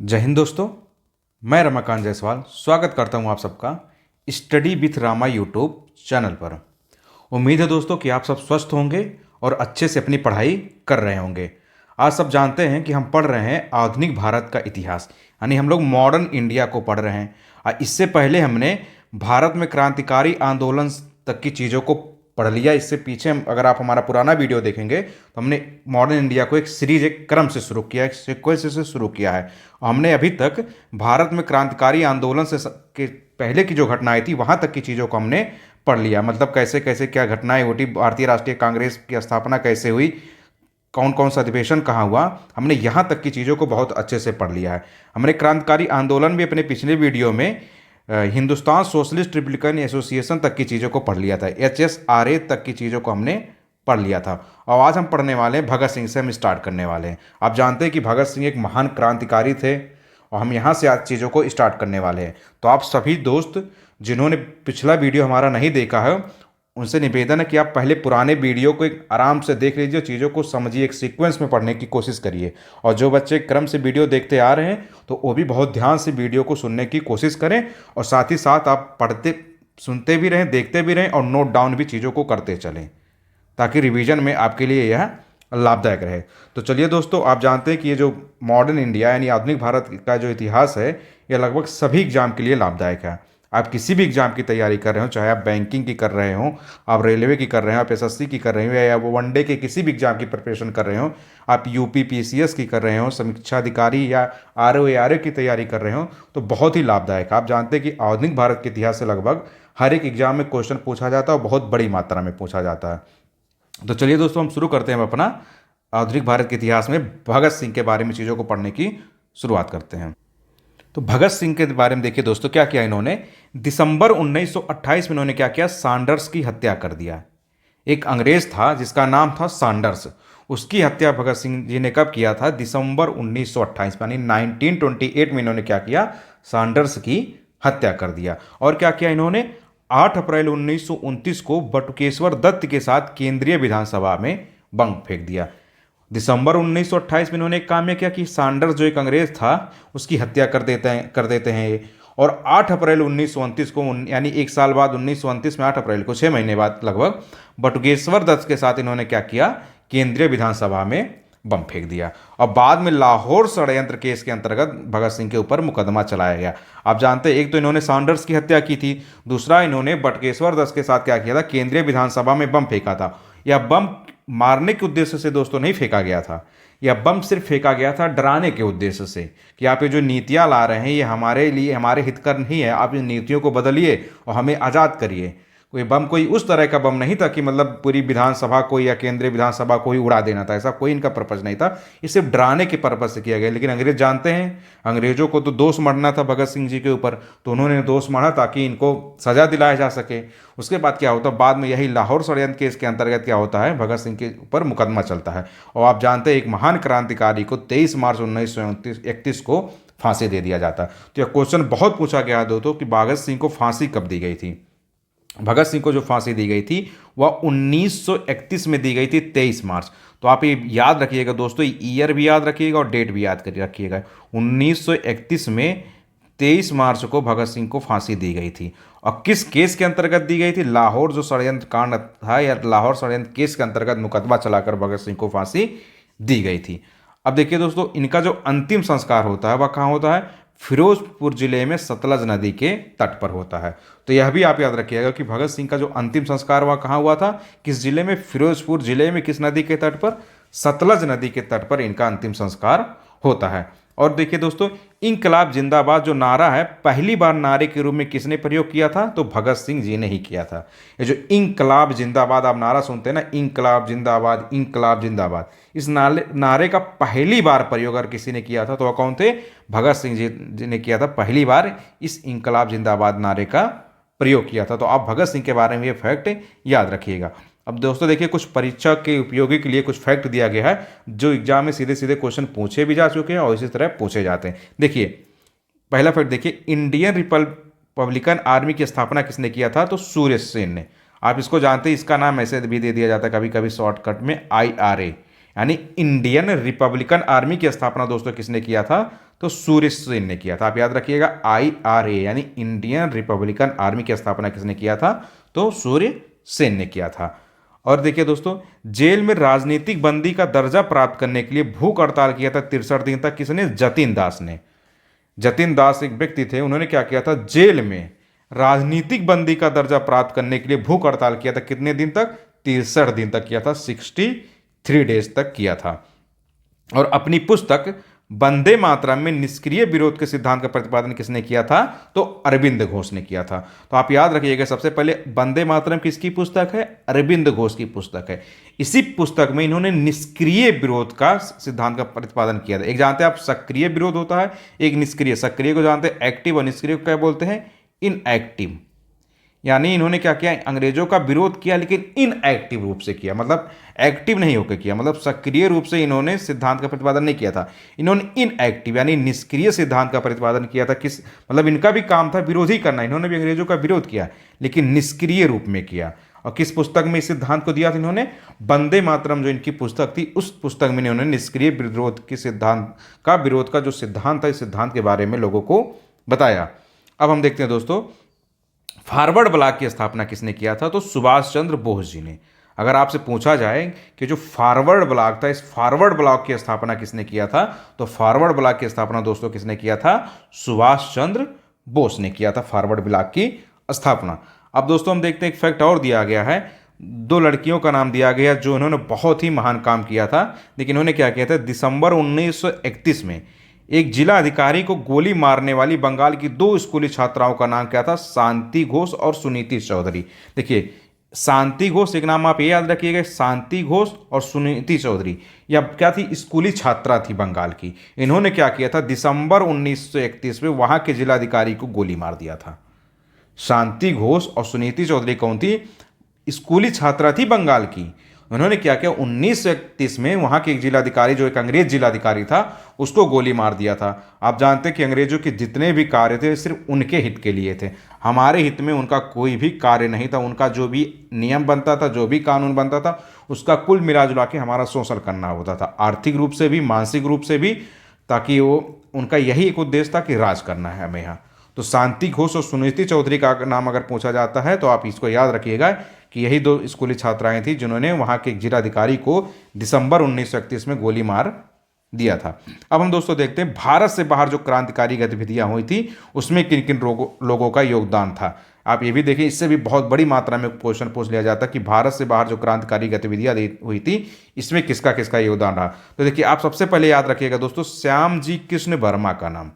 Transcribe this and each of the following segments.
जय हिंद दोस्तों। मैं रमाकांत जायसवाल स्वागत करता हूं आप सबका study with Rama YouTube channel पर। उम्मीद है दोस्तों कि आप सब स्वस्थ होंगे और अच्छे से अपनी पढ़ाई कर रहे होंगे। आज सब जानते हैं कि हम पढ़ रहे हैं आधुनिक भारत का इतिहास, यानी हम लोग मॉडर्न इंडिया को पढ़ रहे हैं। इससे पहले हमने भारत में क्रांतिकारी आंदोलन तक की चीज़ों को पढ़ लिया। इससे पीछे अगर आप हमारा पुराना वीडियो देखेंगे तो हमने मॉडर्न इंडिया को एक सीरीज, एक क्रम से शुरू किया, एक सीक्वेंस से शुरू किया है। हमने अभी तक भारत में क्रांतिकारी आंदोलन के पहले की जो घटनाएं थी वहां तक की चीज़ों को हमने पढ़ लिया। मतलब कैसे कैसे क्या घटनाएं घटी, भारतीय राष्ट्रीय कांग्रेस की स्थापना कैसे हुई, कौन कौन सा अधिवेशन कहाँ हुआ, हमने यहाँ तक की चीज़ों को बहुत अच्छे से पढ़ लिया है। हमने क्रांतिकारी आंदोलन भी अपने पिछले वीडियो में हिंदुस्तान सोशलिस्ट रिपब्लिकन एसोसिएशन तक की चीज़ों को पढ़ लिया था, HSRA तक की चीज़ों को हमने पढ़ लिया था। और आज हम पढ़ने वाले हैं भगत सिंह से, हम स्टार्ट करने वाले हैं। आप जानते हैं कि भगत सिंह एक महान क्रांतिकारी थे और हम यहाँ से आज चीज़ों को स्टार्ट करने वाले हैं। तो आप सभी दोस्त जिन्होंने पिछला वीडियो हमारा नहीं देखा है उनसे निवेदन है कि आप पहले पुराने वीडियो को एक आराम से देख लीजिए, चीज़ों को समझिए, एक सीक्वेंस में पढ़ने की कोशिश करिए। और जो बच्चे क्रम से वीडियो देखते आ रहे हैं तो वो भी बहुत ध्यान से वीडियो को सुनने की कोशिश करें और साथ ही साथ आप पढ़ते सुनते भी रहें, देखते भी रहें और नोट डाउन भी चीज़ों को करते चलें, ताकि रिवीजन में आपके लिए यह लाभदायक रहे। तो चलिए दोस्तों, आप जानते हैं कि ये जो मॉडर्न इंडिया यानी आधुनिक भारत का जो इतिहास है यह लगभग सभी एग्जाम के लिए लाभदायक है। आप किसी भी एग्जाम की तैयारी कर रहे हो, चाहे आप बैंकिंग की कर रहे हो, आप रेलवे की कर रहे हो, आप SSC की कर रहे हो, या वो वनडे के किसी भी एग्जाम की प्रिपरेशन कर रहे हो, आप UP PCS की कर रहे हो, समीक्षा अधिकारी या RO की तैयारी कर रहे हो, तो बहुत ही लाभदायक है। आप जानते हैं कि आधुनिक भारत के इतिहास से लगभग हर एक एग्जाम में क्वेश्चन पूछा जाता है और बहुत बड़ी मात्रा में पूछा जाता है। तो चलिए दोस्तों, हम शुरू करते हैं अपना आधुनिक भारत के इतिहास में भगत सिंह के बारे में चीज़ों को पढ़ने की शुरुआत करते हैं। तो भगत सिंह के बारे में देखिए दोस्तों, क्या किया इन्होंने। दिसंबर 1928 में इन्होंने क्या किया, सैंडर्स की हत्या कर दिया। एक अंग्रेज था जिसका नाम था सैंडर्स, उसकी हत्या भगत सिंह जी ने कब किया था, दिसंबर 1928 यानी 1928 में इन्होंने क्या किया, सैंडर्स की हत्या कर दिया। और क्या किया इन्होंने, 8 अप्रैल 1929 को बटुकेश्वर दत्त के साथ केंद्रीय विधानसभा में बम फेंक दिया। दिसंबर 1928 में इन्होंने एक काम किया कि सैंडर्स जो एक अंग्रेज था उसकी हत्या कर देते हैं ये। और 8 अप्रैल 1929 को, यानी एक साल बाद 1929 में 8 अप्रैल को, 6 महीने बाद लगभग, बटुकेश्वर दत्त के साथ इन्होंने क्या किया, केंद्रीय विधानसभा में बम फेंक दिया। और बाद में लाहौर षड्यंत्र केस के अंतर्गत भगत सिंह के ऊपर मुकदमा चलाया गया। आप जानते हैं, एक तो इन्होंने सैंडर्स की हत्या की थी, दूसरा इन्होंने बटुकेश्वर दत्त के साथ क्या किया था, केंद्रीय विधानसभा में बम फेंका था। यह बम मारने के उद्देश्य से दोस्तों नहीं फेंका गया था, यह बम सिर्फ फेंका गया था डराने के उद्देश्य से कि आप ये जो नीतियां ला रहे हैं ये हमारे लिए, हमारे हितकर नहीं है, आप इन नीतियों को बदलिए और हमें आज़ाद करिए। कोई बम कोई उस तरह का बम नहीं था कि मतलब पूरी विधानसभा को या केंद्रीय विधानसभा को ही उड़ा देना था, ऐसा कोई इनका पर्पज़ नहीं था। ये सिर्फ डराने के पर्पज़ से किया गया। लेकिन अंग्रेज जानते हैं, अंग्रेजों को तो दोष मढ़ना था भगत सिंह जी के ऊपर, तो उन्होंने दोष मढ़ा ताकि इनको सजा दिलाया जा सके। उसके बाद क्या होता, बाद में यही लाहौर षड्यंत्र केस के अंतर्गत क्या होता है, भगत सिंह के ऊपर मुकदमा चलता है। और आप जानते हैं एक महान क्रांतिकारी को 23 मार्च 1931 को फांसी दे दिया जाता है। तो यह क्वेश्चन बहुत पूछा गया दोस्तों कि भगत सिंह को फांसी कब दी गई थी। भगत सिंह को जो फांसी दी गई थी वह 1931 में दी गई थी, 23 मार्च। तो आप ये याद रखिएगा दोस्तों, ईयर भी याद रखिएगा और डेट भी याद कर रखिएगा। 1931 में 23 मार्च को भगत सिंह को फांसी दी गई थी। और किस केस के अंतर्गत दी गई थी, लाहौर जो षड्यंत्र कांड था या लाहौर षड्यंत्र केस के अंतर्गत मुकदमा चलाकर भगत सिंह को फांसी दी गई थी। अब देखिए दोस्तों, इनका जो अंतिम संस्कार होता है वह कहाँ होता है, फिरोजपुर जिले में सतलज नदी के तट पर होता है। तो यह भी आप याद रखिएगा कि भगत सिंह का जो अंतिम संस्कार वह कहाँ हुआ था, किस जिले में, फिरोजपुर जिले में, किस नदी के तट पर, सतलज नदी के तट पर इनका अंतिम संस्कार होता है। और देखिए दोस्तों, इंकलाब जिंदाबाद जो नारा है, पहली बार नारे के रूप में किसने प्रयोग किया था, तो भगत सिंह जी ने ही किया था। ये जो इंकलाब जिंदाबाद आप नारा सुनते हैं ना, इंकलाब जिंदाबाद, इंकलाब जिंदाबाद, इस नारे का पहली बार प्रयोग अगर किसी ने किया था तो वह कौन थे, भगत सिंह जी ने किया था। पहली बार इस इंकलाब जिंदाबाद नारे का प्रयोग किया था। तो आप भगत सिंह के बारे में ये फैक्ट याद रखिएगा। अब दोस्तों देखिए, कुछ परीक्षा के उपयोगी के लिए कुछ फैक्ट दिया गया है जो एग्जाम में सीधे सीधे क्वेश्चन पूछे भी जा चुके हैं और इसी तरह पूछे जाते हैं। देखिए पहला फैक्ट देखिए, इंडियन रिपब्लिकन आर्मी की स्थापना किसने किया था, तो सूर्य सेन ने। आप इसको जानते हैं, इसका नाम ऐसे भी दे दिया जाता है कभी कभी शॉर्टकट में IRA, यानी इंडियन रिपब्लिकन आर्मी की स्थापना दोस्तों किसने किया था? तो सूर्य सेन ने किया था। आप याद रखिएगा, IRA यानी इंडियन रिपब्लिकन आर्मी की स्थापना किसने किया था? तो सूर्य सेन ने किया था। और देखिए दोस्तों, जेल में राजनीतिक बंदी का दर्जा प्राप्त करने के लिए भूख हड़ताल किया था 63 दिन तक। किसने? जतिन दास ने। जतिन दास एक व्यक्ति थे, उन्होंने क्या किया था? जेल में राजनीतिक बंदी का दर्जा प्राप्त करने के लिए भूख हड़ताल किया था। कितने दिन तक? 63 दिन तक किया था, 63 डेज तक किया था। और अपनी पुस्तक वंदे मातरम में निष्क्रिय विरोध के सिद्धांत का प्रतिपादन किसने किया था? तो अरविंद घोष ने किया था। तो आप याद रखिएगा, सबसे पहले वंदे मातरम किसकी पुस्तक है? अरविंद घोष की पुस्तक है। इसी पुस्तक में इन्होंने निष्क्रिय विरोध का सिद्धांत का प्रतिपादन किया था। एक जानते हैं आप, सक्रिय विरोध होता है, एक निष्क्रिय। सक्रिय को जानते हैं एक्टिव, और निष्क्रिय को क्या बोलते हैं? इनएक्टिव। यानी इन्होंने क्या किया? अंग्रेजों का विरोध किया, लेकिन इनएक्टिव रूप से किया, मतलब एक्टिव नहीं होकर किया, मतलब सक्रिय रूप से इन्होंने सिद्धांत का प्रतिपादन नहीं किया था। इन्होंने इनएक्टिव यानी निष्क्रिय सिद्धांत का प्रतिपादन किया था। किस मतलब इनका भी काम था विरोध ही करना, इन्होंने भी अंग्रेजों का विरोध किया, लेकिन निष्क्रिय रूप में किया। और किस पुस्तक में इस सिद्धांत को दिया था इन्होंने? वंदे मातरम जो इनकी पुस्तक थी, उस पुस्तक में इन्होंने निष्क्रिय विरोध के सिद्धांत का, विरोध का जो सिद्धांत था, इस सिद्धांत के बारे में लोगों को बताया। अब हम देखते हैं दोस्तों, फॉरवर्ड ब्लॉक की स्थापना किसने किया था? तो सुभाष चंद्र बोस जी ने। अगर आपसे पूछा जाए कि जो फॉरवर्ड ब्लॉक था, इस फॉरवर्ड ब्लॉक की स्थापना किसने किया था? तो फॉरवर्ड ब्लॉक की स्थापना दोस्तों किसने किया था? सुभाष चंद्र बोस ने किया था फॉरवर्ड ब्लॉक की स्थापना। अब दोस्तों हम देखते हैं, एक फैक्ट और दिया गया है। 2 लड़कियों का नाम दिया गया जो इन्होंने बहुत ही महान काम किया था। लेकिन इन्होंने क्या किया था? दिसंबर 1931 में एक जिला अधिकारी को गोली मारने वाली बंगाल की 2 स्कूली छात्राओं का नाम क्या था? शांति घोष और सुनीति चौधरी। देखिए, शांति घोष एक नाम आप ये याद रखिएगा, शांति घोष और सुनीति चौधरी, या क्या थी? स्कूली छात्रा थी बंगाल की। इन्होंने क्या किया था? दिसंबर 1931 में वहां के जिलाधिकारी को गोली मार दिया था। शांति घोष और सुनीति चौधरी कौन थी? स्कूली छात्रा थी बंगाल की। उन्होंने क्या किया? 1931 में वहां के एक जिलाधिकारी, जो एक अंग्रेज जिलाधिकारी था, उसको गोली मार दिया था। आप जानते हैं कि अंग्रेजों के जितने भी कार्य थे सिर्फ उनके हित के लिए थे, हमारे हित में उनका कोई भी कार्य नहीं था। उनका जो भी नियम बनता था, जो भी कानून बनता था, उसका कुल मिला जुला के हमारा शोषण करना होता था, आर्थिक रूप से भी, मानसिक रूप से भी, ताकि वो, उनका यही एक उद्देश्य था कि राज करना है हमें यहाँ। तो शांति घोष और सुनीति चौधरी का नाम अगर पूछा जाता है तो आप इसको याद रखिएगा कि यही 2 स्कूली छात्राएं थी जिन्होंने वहां के जिलाधिकारी को दिसंबर 1931 में गोली मार दिया था। अब हम दोस्तों देखते हैं, भारत से बाहर जो क्रांतिकारी गतिविधियां हुई थी उसमें किन किन लोगों का योगदान था। आप ये भी देखिए, इससे भी बहुत बड़ी मात्रा में क्वेश्चन पूछ लिया जाता है कि भारत से बाहर जो क्रांतिकारी गतिविधियां हुई थी इसमें किसका किसका योगदान रहा। तो देखिए, आप सबसे पहले याद रखिएगा दोस्तों, श्याम जी कृष्ण वर्मा का नाम।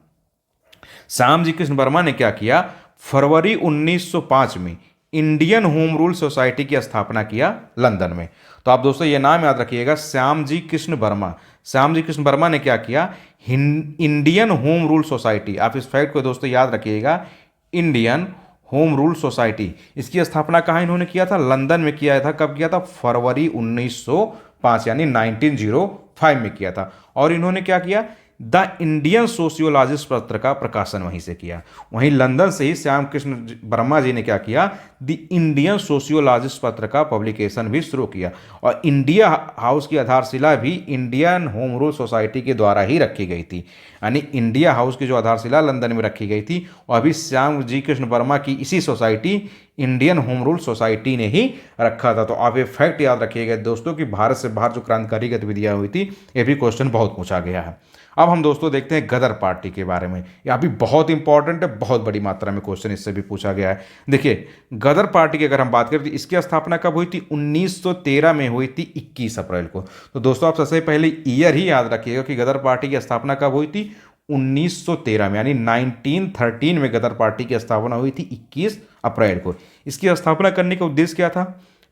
श्याम जी कृष्ण वर्मा ने क्या किया? फरवरी 1905 में इंडियन होम रूल सोसाइटी की स्थापना किया लंदन में। तो आप दोस्तों ये नाम याद रखिएगा, श्याम जी कृष्ण वर्मा। श्याम जी कृष्ण वर्मा ने क्या किया? इंडियन होम रूल सोसाइटी, आप इस फैक्ट को दोस्तों याद रखिएगा, इंडियन होम रूल सोसाइटी, इसकी स्थापना कहाँ इन्होंने किया था? लंदन में किया था। कब किया था? फरवरी 1905 यानी 1905 में किया था। और इन्होंने क्या किया? द इंडियन सोशियोलॉजिस्ट पत्र का प्रकाशन वहीं से किया। वहीं लंदन से ही श्याम कृष्ण वर्मा जी ने क्या किया? द इंडियन सोशियोलॉजिस्ट पत्र का पब्लिकेशन भी शुरू किया। और इंडिया हाउस की आधारशिला भी इंडियन होम रूल सोसाइटी के द्वारा ही रखी गई थी। यानी इंडिया हाउस की जो आधारशिला लंदन में रखी गई थी, और अभी श्याम जी कृष्ण वर्मा की इसी society, Indian home rule society ने ही रखा था। तो आप ये फैक्ट याद रखिएगा दोस्तों कि भारत से बाहर जो क्रांतिकारी गतिविधियां हुई थी, ये भी क्वेश्चन बहुत पूछा गया है। अब हम दोस्तों देखते हैं गदर पार्टी के बारे में। यह भी बहुत इंपॉर्टेंट है, बहुत बड़ी मात्रा में क्वेश्चन इससे भी पूछा गया है। देखिए, गदर पार्टी की अगर हम बात करें तो इसकी स्थापना कब हुई थी? 1913 में हुई थी, 21 अप्रैल को। तो दोस्तों आप सबसे पहले ईयर ही याद रखिएगा कि गदर पार्टी की स्थापना कब हुई थी? 1913 में, यानी 1913 में गदर पार्टी की स्थापना हुई थी 21 अप्रैल को। इसकी स्थापना करने का उद्देश्य क्या था?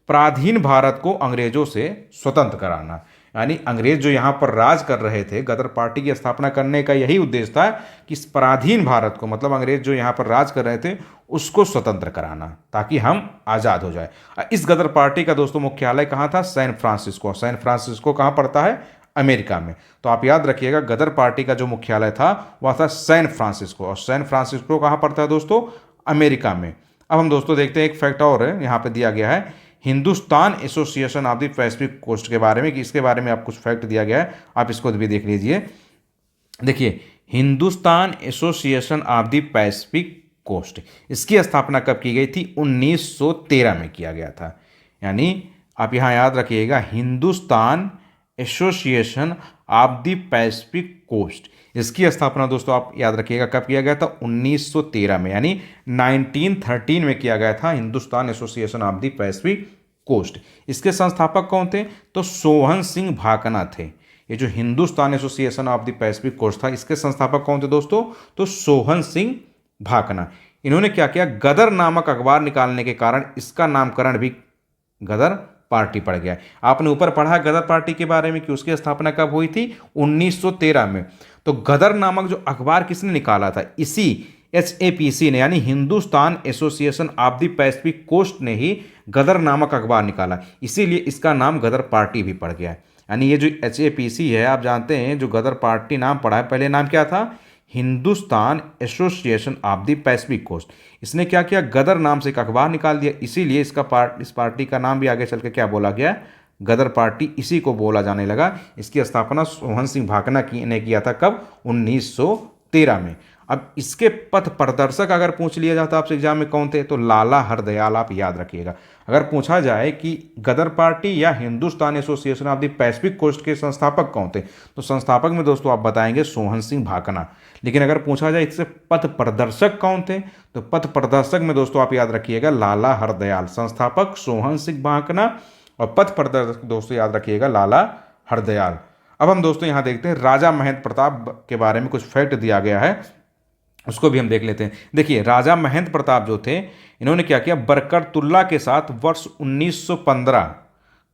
पराधीन भारत को अंग्रेजों से स्वतंत्र कराना। यानी अंग्रेज जो यहाँ पर राज कर रहे थे, गदर पार्टी की स्थापना करने का यही उद्देश्य था कि इस पराधीन भारत को, मतलब अंग्रेज जो यहाँ पर राज कर रहे थे, उसको स्वतंत्र कराना ताकि हम आज़ाद हो जाए। इस गदर पार्टी का दोस्तों मुख्यालय कहाँ था? San Francisco. सैन फ्रांसिस्को कहाँ पड़ता है? अमेरिका में। तो आप याद रखिएगा, गदर पार्टी का जो मुख्यालय था वह था सैन फ्रांसिस्को। और सैन फ्रांसिस्को कहाँ पड़ता है दोस्तों? अमेरिका में। अब हम दोस्तों देखते हैं, एक फैक्ट और है यहाँ पे दिया गया है, Hindustan Association of the Pacific Coast के बारे में, कि इसके बारे में आप कुछ फैक्ट दिया गया है, आप इसको भी देख लीजिए। देखिए, Hindustan Association of the Pacific Coast, इसकी स्थापना कब की गई थी? 1913 में किया गया था। यानी आप यहाँ याद रखिएगा, Hindustan Association of the Pacific Coast, इसकी स्थापना दोस्तों आप याद रखिएगा कब किया गया था? 1913 में, यानी 1913 में किया गया था Hindustan Association of the Pacific Coast. इसके संस्थापक कौन थे? तो सोहन सिंह भाकना थे। ये जो Hindustan Association of the Pacific Coast था, इसके संस्थापक कौन थे दोस्तों? तो सोहन सिंह भाकना। इन्होंने क्या किया? गदर नामक अखबार निकालने के कारण इसका नामकरण भी गदर पार्टी पड़ गया। आपने ऊपर पढ़ा गदर पार्टी के बारे में कि उसकी स्थापना कब हुई थी? 1913 में। तो गदर नामक जो अखबार किसने निकाला था? इसी HAPC ने, यानी Hindustan Association of the Pacific Coast ने ही गदर नामक अखबार निकाला, इसीलिए इसका नाम गदर पार्टी भी पड़ गया है। यानी ये जो HAPC है, आप जानते हैं जो गदर पार्टी नाम पड़ा है, पहले नाम क्या था? Hindustan Association of the Pacific Coast. इसने क्या किया? गदर नाम से एक अखबार निकाल दिया, इसीलिए इस पार्टी का नाम भी आगे चल के क्या बोला गया? गदर पार्टी, इसी को बोला जाने लगा। इसकी स्थापना सोहन सिंह भाकना ने किया था कब? 1913 में। अब इसके पथ प्रदर्शक अगर पूछ लिया जाता आपसे एग्जाम में कौन थे, तो लाला हरदयाल, आप याद रखिएगा। अगर पूछा जाए कि गदर पार्टी या Hindustan Association of the Pacific Coast के संस्थापक कौन थे, तो संस्थापक में दोस्तों आप बताएंगे सोहन सिंह भाकना। लेकिन अगर पूछा जाए इससे पथ प्रदर्शक कौन थे, तो पथ प्रदर्शक में दोस्तों आप याद रखिएगा लाला हरदयाल, संस्थापक सोहन सिंह भाकना और पथ प्रदर्शक दोस्तों याद रखिएगा लाला हरदयाल। अब हम दोस्तों यहाँ देखते हैं राजा महेंद्र प्रताप के बारे में कुछ फैक्ट दिया गया है, उसको भी हम देख लेते हैं। देखिए, राजा महेंद्र प्रताप जो थे, इन्होंने क्या किया? बरकतुल्ला के साथ वर्ष 1915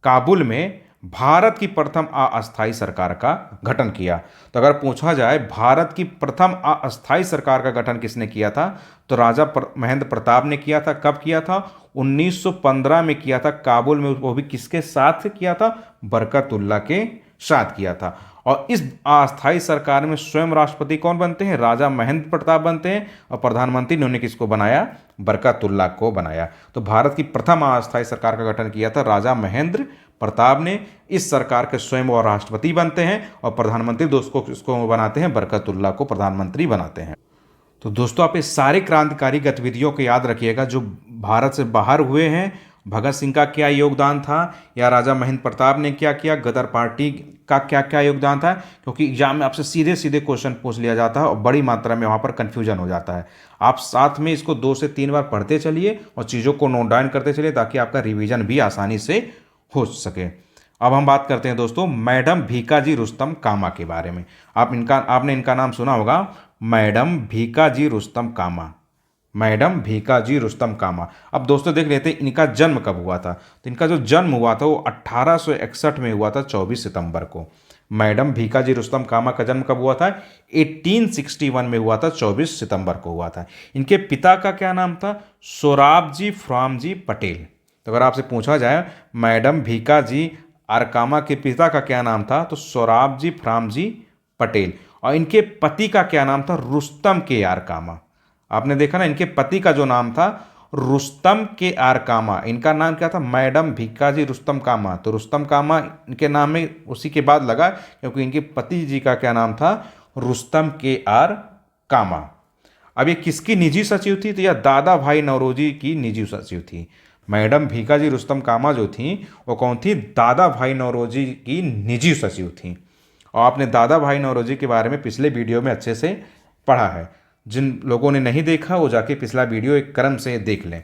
काबुल में भारत की प्रथम अस्थायी सरकार का गठन किया। तो अगर पूछा जाए भारत की प्रथम अस्थायी सरकार का गठन किसने किया था, तो राजा महेंद्र प्रताप ने किया था। कब किया था? 1915 में किया था काबुल में। वो भी किसके साथ किया था? बरकतुल्ला के साथ किया था। और इस अस्थायी सरकार में स्वयं राष्ट्रपति कौन बनते हैं? राजा महेंद्र प्रताप बनते हैं। और प्रधानमंत्री उन्होंने किसको बनाया? बरकतुल्ला को बनाया। तो भारत की प्रथम अस्थायी सरकार का गठन किया था राजा महेंद्र प्रताप ने। इस सरकार के स्वयं वो राष्ट्रपति बनते हैं और प्रधानमंत्री दोस्तों इसको बनाते हैं, बरकतुल्ला को प्रधानमंत्री बनाते हैं। तो दोस्तों आप ये सारे क्रांतिकारी गतिविधियों को याद रखिएगा जो भारत से बाहर हुए हैं। भगत सिंह का क्या योगदान था, या राजा महेंद्र प्रताप ने क्या किया, गदर पार्टी का क्या क्या योगदान था, क्योंकि एग्जाम में आपसे सीधे सीधे क्वेश्चन पूछ लिया जाता है और बड़ी मात्रा में वहाँ पर कन्फ्यूजन हो जाता है। आप साथ में इसको 2 से 3 बार पढ़ते चलिए और चीज़ों को नोट डाउन करते चलिए ताकि आपका रिवीजन भी आसानी से हो सके। अब हम बात करते हैं दोस्तों मैडम भीकाजी रुस्तम कामा के बारे में। आपने इनका नाम सुना होगा, मैडम भीकाजी रुस्तम कामा, मैडम भीकाजी रुस्तम कामा। अब दोस्तों देख लेते हैं इनका जन्म कब हुआ था। तो इनका जो जन्म हुआ था वो 1861 में हुआ था, 24 सितंबर को। मैडम भीकाजी रुस्तम कामा का जन्म कब हुआ था? 1861 में हुआ था, 24 सितंबर को हुआ था। इनके पिता का क्या नाम था? सोराबजी फ्रामजी पटेल। तो अगर आपसे पूछा जाए मैडम भीकाजी आर कामा के पिता का क्या नाम था, तो सोराबजी फ्रामजी पटेल। और इनके पति का क्या नाम था? रुस्तम के आर कामा। आपने देखा ना, इनके पति का जो नाम था रुस्तम के आर कामा। इनका नाम क्या था? मैडम भीकाजी रुस्तम कामा। तो रुस्तम कामा इनके नाम में उसी के बाद लगा क्योंकि इनके पति जी का क्या नाम था? रुस्तम के आर कामा। अब ये किसकी निजी सचिव थी? तो यह दादा भाई नौरोजी की निजी सचिव थी। मैडम भीकाजी रुस्तम कामा जो थी वो कौन थी? दादा भाई नौरोजी की निजी सचिव थी। और आपने दादा भाई नौरोजी के बारे में पिछले वीडियो में अच्छे से पढ़ा है। जिन लोगों ने नहीं देखा वो जाके पिछला वीडियो एक क्रम से देख लें।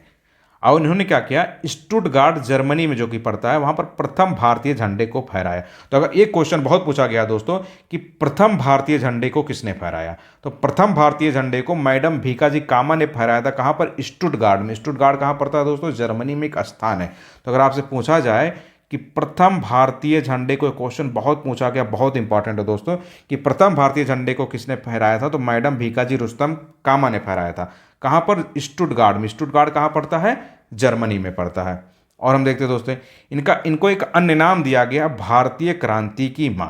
और इन्होंने क्या किया? स्टुटगार्ट जर्मनी में जो कि पड़ता है वहाँ पर प्रथम भारतीय झंडे को फहराया। तो अगर एक क्वेश्चन बहुत पूछा गया दोस्तों कि प्रथम भारतीय झंडे को किसने फहराया, तो प्रथम भारतीय झंडे को मैडम भीकाजी कामा ने फहराया था। कहाँ पर? स्टुटगार्ट में। स्टुटगार्ट कहाँ पड़ता है दोस्तों? जर्मनी में एक स्थान है। तो अगर आपसे पूछा जाए कि प्रथम भारतीय झंडे को, क्वेश्चन बहुत पूछा गया, बहुत इंपॉर्टेंट है दोस्तों, कि प्रथम भारतीय झंडे को किसने फहराया था, तो मैडम भीकाजी रुस्तम कामा ने फहराया था। कहाँ पर? स्टुटगार्ट में। स्टुटगार्ट कहाँ पड़ता है? जर्मनी में पड़ता है। और हम देखते हैं दोस्तों इनको एक अन्य नाम दिया गया, भारतीय क्रांति की माँ।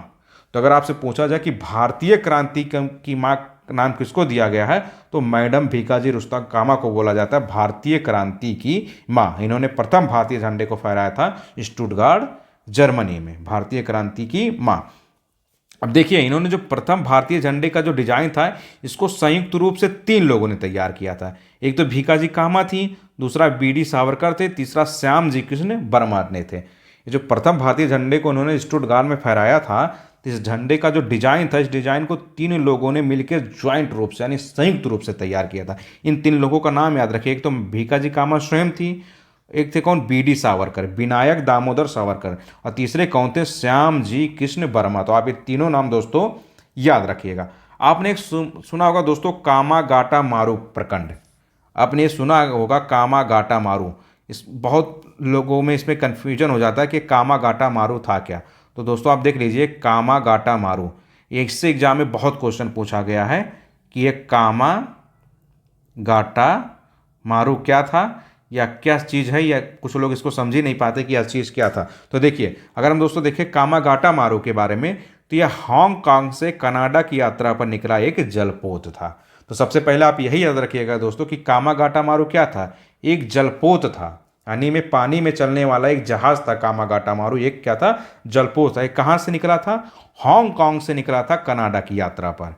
तो अगर आपसे पूछा जाए कि भारतीय क्रांति की माँ नाम किसको दिया गया है, तो मैडम भीकाजी रुस्तम कामा को बोला जाता है भारतीय क्रांति की माँ। इन्होंने प्रथम भारतीय झंडे को फहराया था स्टुटगार्ट जर्मनी में, भारतीय क्रांति की माँ। अब देखिए, इन्होंने जो प्रथम भारतीय झंडे का जो डिजाइन था, इसको संयुक्त रूप से 3 लोगों ने तैयार किया था। एक तो भीकाजी कामा थी, दूसरा बीडी सावरकर थे, तीसरा श्याम जी कृष्ण वर्मा ने थे। ये जो प्रथम भारतीय झंडे को उन्होंने स्टुटगार्ट में फहराया था, तो इस झंडे का जो डिजाइन था, इस डिजाइन को 3 लोगों ने मिलकर ज्वाइंट रूप से यानी संयुक्त रूप से तैयार किया था। इन 3 लोगों का नाम याद रखिए। एक तो भीकाजी कामा स्वयं थी, एक थे कौन, बीडी सावरकर, विनायक दामोदर सावरकर, और तीसरे कौन थे, श्याम जी कृष्ण वर्मा। तो आप ये तीनों नाम दोस्तों याद रखिएगा। आपने एक सुना होगा दोस्तों कामागाटा मारू प्रखंड, आपने ये सुना होगा कामागाटा मारू। इस बहुत लोगों में इसमें कन्फ्यूजन हो जाता है कि कामागाटा मारू था क्या। तो दोस्तों आप देख लीजिए कामागाटा मारू, इससे एग्जाम में बहुत क्वेश्चन पूछा गया है कि ये कामागाटा मारू क्या था या क्या चीज़ है, या कुछ लोग इसको समझ ही नहीं पाते कि यह चीज़ क्या था। तो देखिए, अगर हम दोस्तों देखें कामागाटा मारू के बारे में, तो यह हांगकांग से कनाडा की यात्रा पर निकला एक जलपोत था। तो सबसे पहले आप यही याद रखिएगा दोस्तों कि कामागाटा मारू क्या था, एक जलपोत था, यानी में पानी में चलने वाला एक जहाज था। कामागाटा मारू एक क्या था, जलपोत था। एक कहाँ से निकला था, हांगकांग से निकला था कनाडा की यात्रा पर।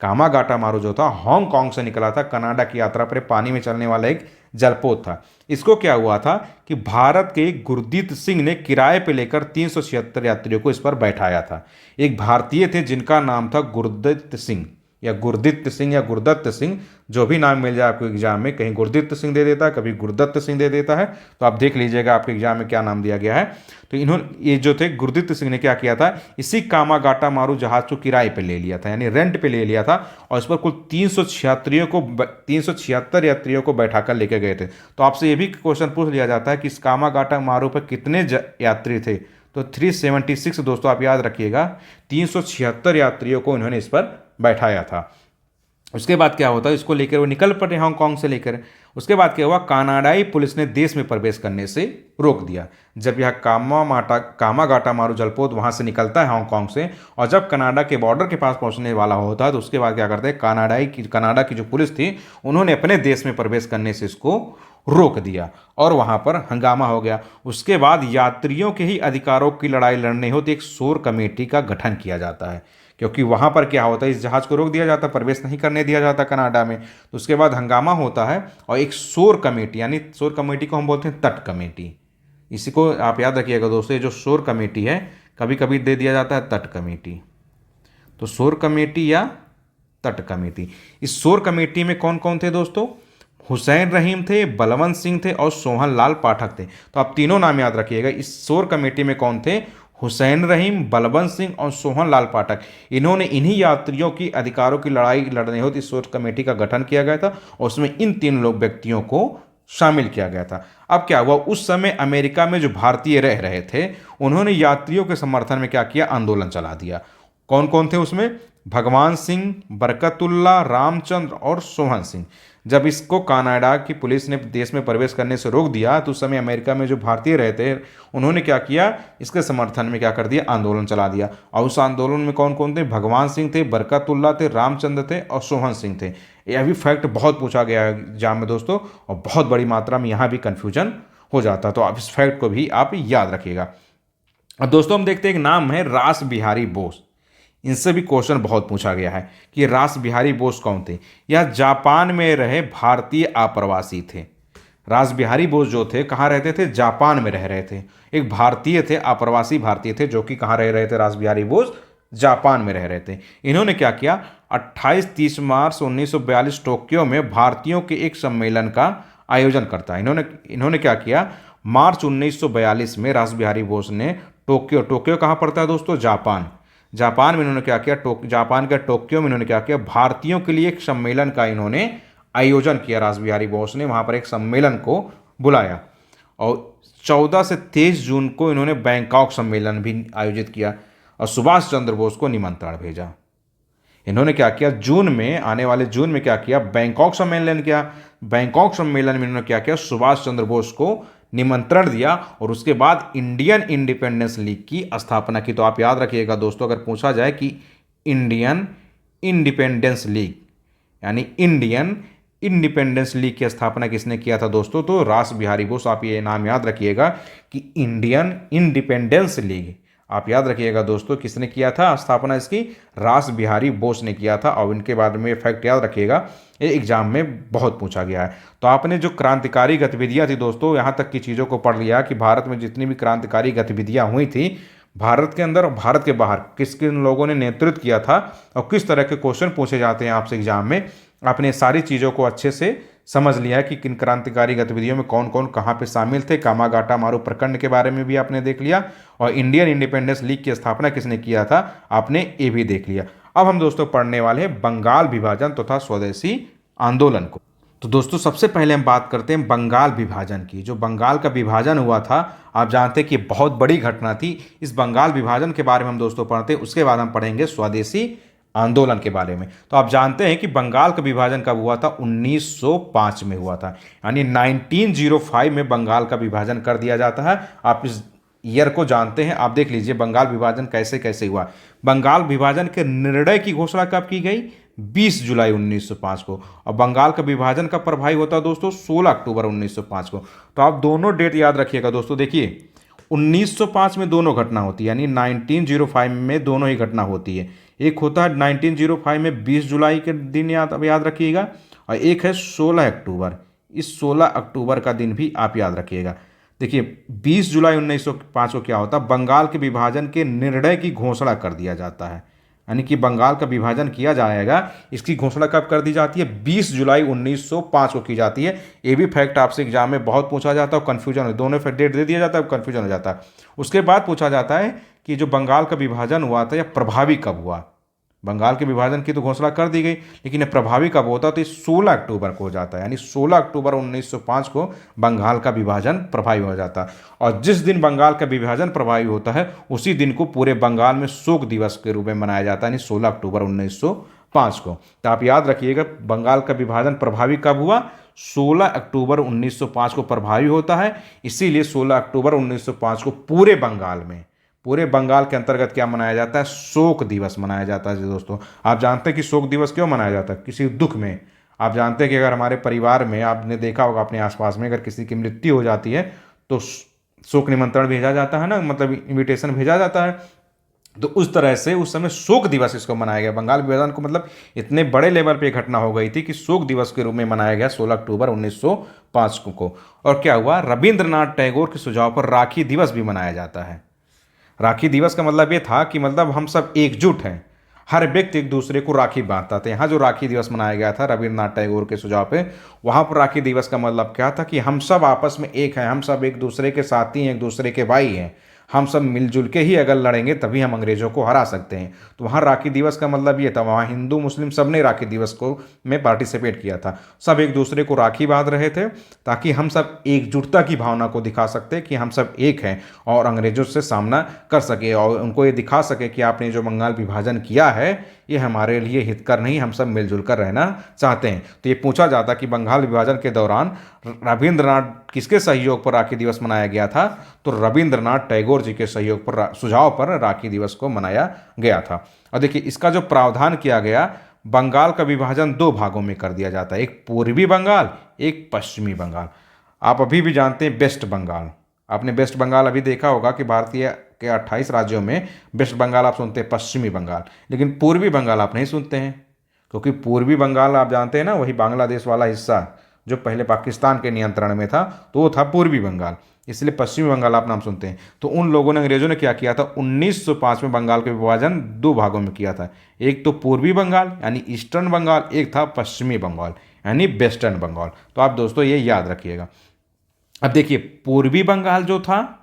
कामागाटा मारू जो था हांगकांग से निकला था कनाडा की यात्रा पर, पानी में चलने वाला एक जलपोत था। इसको क्या हुआ था कि भारत के गुरदीत सिंह ने किराए पे लेकर 376 यात्रियों को इस पर बैठाया था। एक भारतीय थे जिनका नाम था गुरदीत सिंह या गुरदीत सिंह या गुरदत्त सिंह, जो भी नाम मिल जाए आपको एग्जाम में, कहीं गुरदीत सिंह दे देता है, कभी गुरदत्त सिंह दे देता है। तो आप देख लीजिएगा आपके एग्जाम में क्या नाम दिया गया है। तो इन्होंने, ये जो थे गुरदीत सिंह ने क्या किया था, इसी कामागाटा मारू जहाज को किराए पे ले लिया था, यानी रेंट पे ले लिया था, और इस पर कुल 376 यात्रियों को बैठा कर लेके गए थे। तो आपसे ये भी क्वेश्चन पूछ लिया जाता है कि इस कामागाटा मारू पर कितने यात्री थे, तो 376 दोस्तों आप याद रखिएगा, 376 यात्रियों को इन्होंने इस पर बैठाया था। उसके बाद क्या होता है, इसको लेकर वो निकल पड़े हांगकांग से लेकर। उसके बाद क्या हुआ, कनाडाई पुलिस ने देश में प्रवेश करने से रोक दिया। जब यह कामागाटा मारू जलपोत वहां से निकलता है हांगकांग से, और जब कनाडा के बॉर्डर के पास पहुंचने वाला होता है, तो उसके बाद क्या करते हैं, कनाडा की जो पुलिस थी, उन्होंने अपने देश में प्रवेश करने से इसको रोक दिया और वहां पर हंगामा हो गया। उसके बाद यात्रियों के ही अधिकारों की लड़ाई लड़ने हो तो एक शोर कमेटी का गठन किया जाता है, क्योंकि वहां पर क्या होता है, इस जहाज को रोक दिया जाता, प्रवेश नहीं करने दिया जाता कनाडा में। तो उसके बाद हंगामा होता है और एक शोर कमेटी, यानी शोर कमेटी को हम बोलते हैं तट कमेटी। इसी को आप याद रखिएगा दोस्तों, ये जो शोर कमेटी है कभी कभी दे दिया जाता है तट कमेटी। तो शोर कमेटी या तट कमेटी, इस शोर कमेटी में कौन कौन थे दोस्तों, हुसैन रहीम थे, बलवंत सिंह थे और सोहन लाल पाठक थे। तो आप तीनों नाम याद रखिएगा। इस शोर कमेटी में कौन थे, हुसैन रहीम, बलवंत सिंह और सोहन लाल पाठक। इन्होंने इन्हीं यात्रियों की अधिकारों की लड़ाई लड़ने होती इस शोर कमेटी का गठन किया गया था और उसमें इन 3 लोग व्यक्तियों को शामिल किया गया था। अब क्या हुआ, उस समय अमेरिका में जो भारतीय रह रहे थे, उन्होंने यात्रियों के समर्थन में क्या किया, आंदोलन चला दिया। कौन कौन थे उसमें, भगवान सिंह, बरकतुल्ला, रामचंद्र और सोहन सिंह। जब इसको कनाडा की पुलिस ने देश में प्रवेश करने से रोक दिया, तो उस समय अमेरिका में जो भारतीय रहते उन्होंने क्या किया, इसके समर्थन में क्या कर दिया, आंदोलन चला दिया। और उस आंदोलन में कौन कौन थे, भगवान सिंह थे, बरकतुल्ला थे, रामचंद्र थे और सोहन सिंह थे। यह भी फैक्ट बहुत पूछा गया है एग्जाम में दोस्तों, और बहुत बड़ी मात्रा में यहाँ भी कन्फ्यूजन हो जाता है। तो आप इस फैक्ट को भी आप याद रखिएगा। अब दोस्तों हम देखते हैं एक नाम है रास बिहारी बोस। इनसे भी क्वेश्चन बहुत पूछा गया है कि रास बिहारी बोस कौन थे। यह जापान में रहे भारतीय आप्रवासी थे। रास बिहारी बोस जो थे कहाँ रहते थे, जापान में रह रहे थे। एक भारतीय थे, आप्रवासी भारतीय थे, जो कि कहाँ रह रहे थे, रास बिहारी बोस जापान में रह रहे थे। इन्होंने क्या किया, 28-30 मार्च 1942 टोक्यो में भारतीयों के एक सम्मेलन का आयोजन करता है। इन्होंने क्या किया, मार्च 1942 में रास बिहारी बोस ने टोक्यो कहाँ पड़ता है दोस्तों, जापान में इन्होंने क्या किया, जापान के टोक्यो में इन्होंने क्या किया, भारतीयों के लिए एक सम्मेलन का इन्होंने आयोजन किया। रास बिहारी बोस ने वहाँ पर एक सम्मेलन को बुलाया और 14 से 23 जून को इन्होंने बैंकॉक सम्मेलन भी आयोजित किया और सुभाष चंद्र बोस को निमंत्रण भेजा। इन्होंने क्या किया, जून में, आने वाले जून में क्या किया, बैंकॉक सम्मेलन किया। बैंकॉक सम्मेलन में इन्होंने क्या किया, सुभाष चंद्र बोस को निमंत्रण दिया और उसके बाद इंडियन इंडिपेंडेंस लीग की स्थापना की। तो आप याद रखिएगा दोस्तों, अगर पूछा जाए कि इंडियन इंडिपेंडेंस लीग यानी इंडियन इंडिपेंडेंस लीग की स्थापना किसने किया था दोस्तों? तो रास बिहारी बोस। आप ये नाम याद रखिएगा कि इंडियन इंडिपेंडेंस लीग, आप याद रखिएगा दोस्तों, किसने किया था स्थापना इसकी? रास बिहारी बोस ने किया था। और इनके बारे में फैक्ट याद रखिएगा, ये एग्जाम में बहुत पूछा गया है। तो आपने जो क्रांतिकारी गतिविधियां थी दोस्तों, यहाँ तक की चीज़ों को पढ़ लिया कि भारत में जितनी भी क्रांतिकारी गतिविधियां हुई थी, भारत के अंदर और भारत के बाहर किस किन लोगों ने नेतृत्व किया था और किस तरह के क्वेश्चन पूछे जाते हैं आपसे एग्जाम में, आपने सारी चीज़ों को अच्छे से समझ लिया है कि किन क्रांतिकारी गतिविधियों में कौन कौन कहाँ पे शामिल थे। कामागाटा मारू प्रखंड के बारे में भी आपने देख लिया और इंडियन इंडिपेंडेंस लीग की स्थापना किसने किया था, आपने ये भी देख लिया। अब हम दोस्तों पढ़ने वाले हैं बंगाल विभाजन तथा स्वदेशी आंदोलन को। तो दोस्तों सबसे पहले हम बात करते हैं बंगाल विभाजन की। जो बंगाल का विभाजन हुआ था, आप जानते हैं कि बहुत बड़ी घटना थी। इस बंगाल विभाजन के बारे में हम दोस्तों पढ़ते हैं, उसके बाद हम पढ़ेंगे स्वदेशी आंदोलन के बारे में। तो आप जानते हैं कि बंगाल का विभाजन कब हुआ था? 1905 में हुआ था, यानी 1905 में बंगाल का विभाजन कर दिया जाता है। आप इस ईयर को जानते हैं, आप देख लीजिए बंगाल विभाजन कैसे कैसे हुआ। बंगाल विभाजन के निर्णय की घोषणा कब की गई? 20 जुलाई 1905 को। और बंगाल का विभाजन का प्रभावी होता है दोस्तों 16 अक्टूबर 1905 को। तो आप दोनों डेट याद रखिएगा दोस्तों। देखिए 1905 में दोनों घटना होती है, यानी 1905 में दोनों ही घटना होती है। एक होता है 1905 में 20 जुलाई के दिन याद रखिएगा, और एक है 16 अक्टूबर। इस 16 अक्टूबर का दिन भी आप याद रखिएगा। देखिए 20 जुलाई 1905 को क्या होता है? बंगाल के विभाजन के निर्णय की घोषणा कर दिया जाता है, यानी कि बंगाल का विभाजन किया जाएगा, इसकी घोषणा कब कर दी जाती है? 20 जुलाई 1905 को की जाती है। ये भी फैक्ट आपसे एग्जाम में बहुत पूछा जाता है, कन्फ्यूजन हो, दोनों डेट दे दिया जाता है, कन्फ्यूजन हो जाता है। उसके बाद पूछा जाता है कि जो बंगाल का विभाजन हुआ था यह प्रभावी कब हुआ? बंगाल के विभाजन की तो घोषणा कर दी गई, लेकिन यह प्रभावी कब होता? तो ये 16 अक्टूबर को हो जाता है, यानी 16 अक्टूबर 1905 को बंगाल का विभाजन प्रभावी हो जाता है। और जिस दिन बंगाल का विभाजन प्रभावी होता है उसी दिन को पूरे बंगाल में शोक दिवस के रूप में मनाया जाता है, यानी 16 अक्टूबर 1905 को। तो आप याद रखिएगा बंगाल का विभाजन प्रभावी कब हुआ? 16 अक्टूबर 1905 को प्रभावी होता है। इसीलिए 16 अक्टूबर 1905 को पूरे बंगाल के अंतर्गत क्या मनाया जाता है? शोक दिवस मनाया जाता है दोस्तों। आप जानते हैं कि शोक दिवस क्यों मनाया जाता है? किसी दुख में, आप जानते हैं कि अगर हमारे परिवार में, आपने देखा होगा अपने आसपास में, अगर किसी की मृत्यु हो जाती है तो शोक निमंत्रण भेजा जाता है ना, मतलब इनविटेशन भेजा जाता है। तो उस तरह से उस समय शोक दिवस इसको मनाया गया। बंगाल विभाजन को मतलब इतने बड़े लेवल पे घटना हो गई थी कि शोक दिवस के रूप में मनाया गया 16 अक्टूबर 1905 को। और क्या हुआ? रविंद्रनाथ टैगोर के सुझाव पर राखी दिवस भी मनाया जाता है। राखी दिवस का मतलब ये था कि मतलब हम सब एकजुट हैं, हर व्यक्ति एक दूसरे को राखी बांधता था। यहाँ जो राखी दिवस मनाया गया था रविंद्रनाथ टैगोर के सुझाव पे, वहाँ पर राखी दिवस का मतलब क्या था कि हम सब आपस में एक हैं, हम सब एक दूसरे के साथी हैं, एक दूसरे के भाई हैं। हम सब मिलजुल के ही अगर लड़ेंगे तभी हम अंग्रेजों को हरा सकते हैं। तो वहाँ राखी दिवस का मतलब ये था, वहाँ हिंदू मुस्लिम सब ने राखी दिवस को में पार्टिसिपेट किया था। सब एक दूसरे को राखी बांध रहे थे ताकि हम सब एकजुटता की भावना को दिखा सकते कि हम सब एक हैं और अंग्रेजों से सामना कर सके, और उनको ये दिखा सके कि आपने जो बंगाल विभाजन किया है ये हमारे लिए हितकर नहीं, हम सब मिलजुल कर रहना चाहते हैं। तो ये पूछा जाता कि बंगाल विभाजन के दौरान रविंद्रनाथ किसके सहयोग पर राखी दिवस मनाया गया था? तो रविंद्रनाथ टैगोर जी के सहयोग पर, सुझाव पर राखी दिवस को मनाया गया था। और देखिए इसका जो प्रावधान किया गया, बंगाल का विभाजन दो भागों में कर दिया जाता है, एक पूर्वी बंगाल, एक पश्चिमी बंगाल। आप अभी भी जानते हैं वेस्ट बंगाल, आपने वेस्ट बंगाल अभी देखा होगा कि भारतीय के 28 राज्यों में वेस्ट बंगाल आप सुनते हैं, पश्चिमी बंगाल, लेकिन पूर्वी बंगाल आप नहीं सुनते हैं। क्योंकि पूर्वी बंगाल आप जानते हैं ना, वही बांग्लादेश वाला हिस्सा जो पहले पाकिस्तान के नियंत्रण में था, तो वो था पूर्वी बंगाल, इसलिए पश्चिमी बंगाल आप नाम सुनते हैं। तो उन लोगों ने, अंग्रेजों ने क्या किया था, 1905 में बंगाल का विभाजन दो भागों में किया था। एक तो पूर्वी बंगाल यानी ईस्टर्न बंगाल, एक था पश्चिमी बंगाल यानी वेस्टर्न बंगाल। तो आप दोस्तों ये याद रखिएगा। अब देखिए पूर्वी बंगाल जो था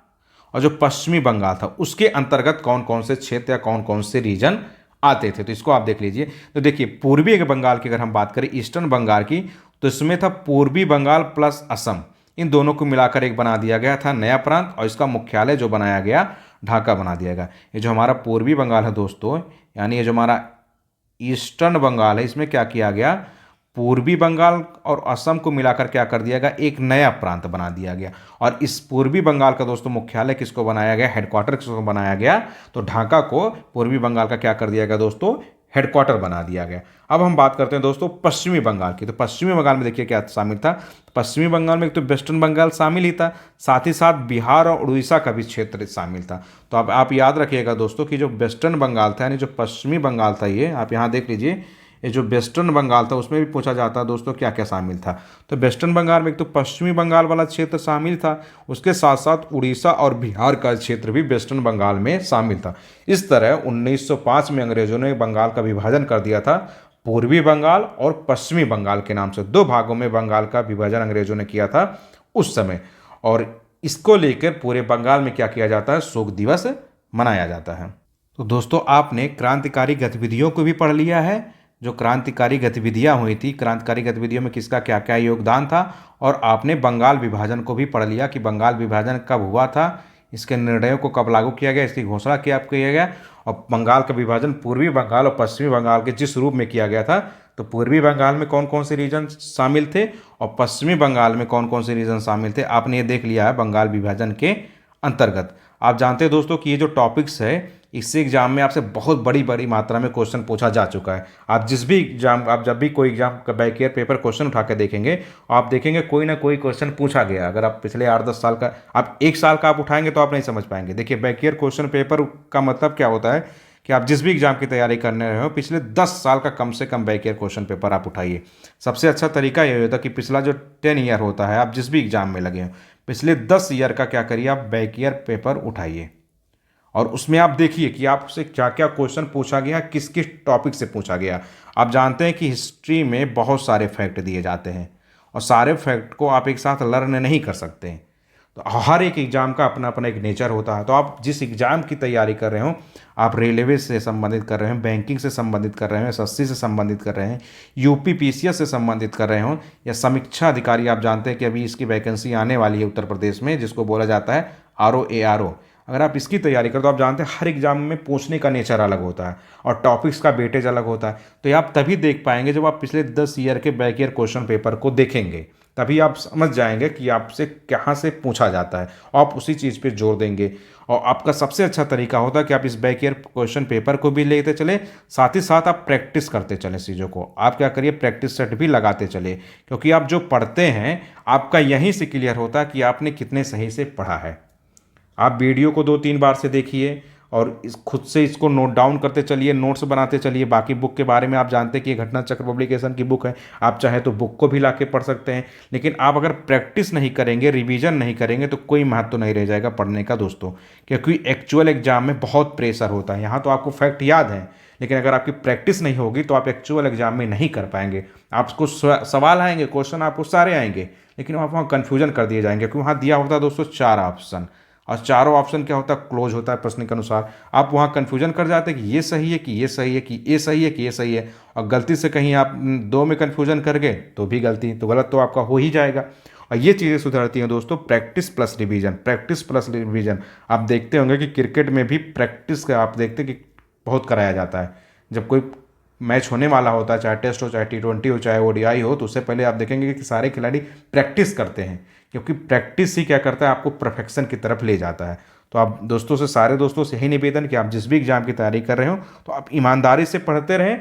और जो पश्चिमी बंगाल था उसके अंतर्गत कौन कौन से क्षेत्र या कौन कौन से रीजन आते थे, तो इसको आप देख लीजिए। तो देखिए पूर्वी बंगाल की अगर हम बात करें, ईस्टर्न बंगाल की, तो इसमें था पूर्वी बंगाल प्लस असम, इन दोनों को मिलाकर एक बना दिया गया था नया प्रांत, और इसका मुख्यालय जो बनाया गया ढाका बना दिया गया। ये जो हमारा पूर्वी बंगाल है दोस्तों, यानी ये जो हमारा ईस्टर्न बंगाल है, इसमें क्या किया गया, पूर्वी बंगाल और असम को मिलाकर क्या कर दिया गया, एक नया प्रांत बना दिया गया। और इस पूर्वी बंगाल का दोस्तों मुख्यालय किसको बनाया गया, हेडक्वार्टर किसको बनाया गया, तो ढाका को पूर्वी बंगाल का क्या कर दिया गया दोस्तों, हेडक्वार्टर बना दिया गया। अब हम बात करते हैं दोस्तों पश्चिमी बंगाल की। तो पश्चिमी बंगाल में देखिए क्या शामिल था। पश्चिमी बंगाल में एक तो वेस्टर्न बंगाल शामिल ही था, साथ ही साथ बिहार और उड़ीसा का भी क्षेत्र शामिल था। तो अब आप याद रखिएगा दोस्तों कि जो वेस्टर्न बंगाल था यानी जो पश्चिमी बंगाल था, ये आप यहाँ देख लीजिए, ये जो वेस्टर्न बंगाल था उसमें भी पूछा जाता है दोस्तों क्या क्या शामिल था। तो वेस्टर्न बंगाल में एक तो पश्चिमी बंगाल वाला क्षेत्र शामिल था, उसके साथ साथ उड़ीसा और बिहार का क्षेत्र भी वेस्टर्न बंगाल में शामिल था। इस तरह 1905 में अंग्रेजों ने बंगाल का विभाजन कर दिया था, पूर्वी बंगाल और पश्चिमी बंगाल के नाम से। दो भागों में बंगाल का विभाजन अंग्रेजों ने किया था उस समय, और इसको लेकर पूरे बंगाल में क्या किया जाता है, शोक दिवस मनाया जाता है। तो दोस्तों आपने क्रांतिकारी गतिविधियों को भी पढ़ लिया है, जो क्रांतिकारी गतिविधियां हुई थी, क्रांतिकारी गतिविधियों में किसका क्या क्या योगदान था, और आपने बंगाल विभाजन को भी पढ़ लिया कि बंगाल विभाजन कब हुआ था, इसके निर्णयों को कब लागू किया गया, इसकी घोषणा क्या किया गया, और बंगाल का विभाजन पूर्वी बंगाल और पश्चिमी बंगाल के जिस रूप में किया गया था, तो पूर्वी बंगाल में कौन कौन से रीजन शामिल थे और पश्चिमी बंगाल में कौन कौन से रीजन शामिल थे, आपने ये देख लिया है बंगाल विभाजन के अंतर्गत। आप जानते हैं दोस्तों कि ये जो टॉपिक्स है इससे एग्जाम में आपसे बहुत बड़ी बड़ी मात्रा में क्वेश्चन पूछा जा चुका है। आप जिस भी एग्जाम, आप जब भी कोई एग्जाम का बैक ईयर पेपर क्वेश्चन उठा के देखेंगे, आप देखेंगे कोई ना कोई क्वेश्चन पूछा गया। अगर आप पिछले 8-10 साल का, आप 1 साल का आप उठाएंगे तो आप नहीं समझ पाएंगे। देखिए बैक ईयर क्वेश्चन पेपर का मतलब क्या होता है कि आप जिस भी एग्जाम की तैयारी करने रहे हो पिछले 10 साल का कम से come back year question paper आप उठाइए। सबसे अच्छा तरीका ये होता है कि पिछला जो 10 ईयर होता है, आप जिस भी एग्जाम में लगे हो, पिछले 10 ईयर का क्या करिए, आप बैक ईयर पेपर उठाइए और उसमें आप देखिए कि आपसे क्या क्या क्वेश्चन पूछा गया, किस किस टॉपिक से पूछा गया। आप जानते हैं कि हिस्ट्री में बहुत सारे फैक्ट दिए जाते हैं और सारे फैक्ट को आप एक साथ लर्न नहीं कर सकते हैं। तो हर एक एग्जाम का अपना अपना एक नेचर होता है। तो आप जिस एग्जाम की तैयारी कर रहे हो, आप रेलवे से संबंधित कर रहे हो, बैंकिंग से संबंधित कर रहे हो, एसएससी से संबंधित कर रहे हैं, यूपी पीसीएस से संबंधित कर रहे हो, या समीक्षा अधिकारी, आप जानते हैं कि अभी इसकी वैकेंसी आने वाली है उत्तर प्रदेश में, जिसको बोला जाता है RO ARO। अगर आप इसकी तैयारी करें तो आप जानते हैं हर एग्जाम में पूछने का नेचर अलग होता है और टॉपिक्स का वेटेज अलग होता है। तो ये आप तभी देख पाएंगे जब आप पिछले 10 ईयर के बैक ईयर क्वेश्चन पेपर को देखेंगे, तभी आप समझ जाएंगे कि आपसे कहाँ से पूछा जाता है, आप उसी चीज़ पे जोर देंगे। और आपका सबसे अच्छा तरीका होता है कि आप इस बैक ईयर क्वेश्चन पेपर को भी लेते चले, साथ ही साथ आप प्रैक्टिस करते चलें चीज़ों को। आप क्या करिए, प्रैक्टिस सेट भी लगाते चले, क्योंकि आप जो पढ़ते हैं आपका यहीं से क्लियर होता है कि आपने कितने सही से पढ़ा है। आप वीडियो को 2-3 बार से देखिए और खुद से इसको नोट डाउन करते चलिए, नोट्स बनाते चलिए। बाकी बुक के बारे में आप जानते हैं कि ये घटना चक्र पब्लिकेशन की बुक है, आप चाहे तो बुक को भी ला के पढ़ सकते हैं। लेकिन आप अगर प्रैक्टिस नहीं करेंगे, रिवीजन नहीं करेंगे, तो कोई महत्व नहीं रह जाएगा पढ़ने का दोस्तों, क्योंकि एक्चुअल एग्जाम में बहुत प्रेशर होता है। यहाँ तो आपको फैक्ट याद है, लेकिन अगर आपकी प्रैक्टिस नहीं होगी तो आप एक्चुअल एग्जाम में नहीं कर पाएंगे। आपको सवाल आएंगे, क्वेश्चन आपको सारे आएंगे, लेकिन आप वहाँ कन्फ्यूजन कर दिए जाएंगे, क्योंकि वहाँ दिया होता है दोस्तों 4 ऑप्शन, और चारों ऑप्शन क्या होता है, क्लोज होता है प्रश्न के अनुसार। आप वहाँ कन्फ्यूजन कर जाते हैं कि ये सही है कि ये सही है कि ये सही है कि ये सही है, और गलती से कहीं आप 2 में कन्फ्यूजन कर गए तो भी गलती, तो गलत तो आपका हो ही जाएगा। और ये चीज़ें सुधरती हैं दोस्तों practice plus revision, practice plus revision. आप देखते होंगे कि क्रिकेट में भी प्रैक्टिस का आप देखते हैं कि बहुत कराया जाता है। जब कोई मैच होने वाला होता है, चाहे टेस्ट हो, चाहे T20 हो, चाहे ODI हो, तो उससे पहले आप देखेंगे कि सारे खिलाड़ी प्रैक्टिस करते हैं, क्योंकि प्रैक्टिस ही क्या करता है, आपको परफेक्शन की तरफ ले जाता है। तो आप दोस्तों से, सारे दोस्तों से यही निवेदन कि आप जिस भी एग्जाम की तैयारी कर रहे हो तो आप ईमानदारी से पढ़ते रहें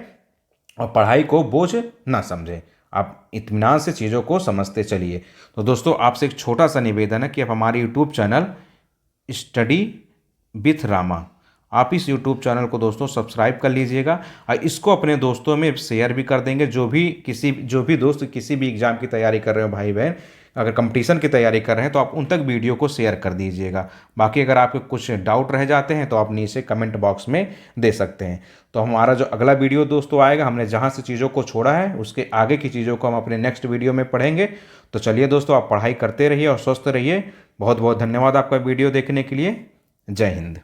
और पढ़ाई को बोझ ना समझें, आप इत्मीनान से चीज़ों को समझते चलिए। तो दोस्तों आपसे एक छोटा सा निवेदन है कि आप हमारे YouTube channel study with Rama, आप इस YouTube चैनल को दोस्तों सब्सक्राइब कर लीजिएगा और इसको अपने दोस्तों में शेयर भी कर देंगे। जो भी दोस्त किसी भी एग्ज़ाम की तैयारी कर रहे हो, भाई बहन अगर कंपटीशन की तैयारी कर रहे हैं, तो आप उन तक वीडियो को शेयर कर दीजिएगा। बाकी अगर आपके कुछ डाउट रह जाते हैं तो आप नीचे कमेंट बॉक्स में दे सकते हैं। तो हमारा जो अगला वीडियो दोस्तों आएगा, हमने जहाँ से चीज़ों को छोड़ा है उसके आगे की चीज़ों को हम अपने नेक्स्ट वीडियो में पढ़ेंगे। तो चलिए दोस्तों, आप पढ़ाई करते रहिए और स्वस्थ रहिए। बहुत बहुत धन्यवाद आपका वीडियो देखने के लिए। जय हिंद।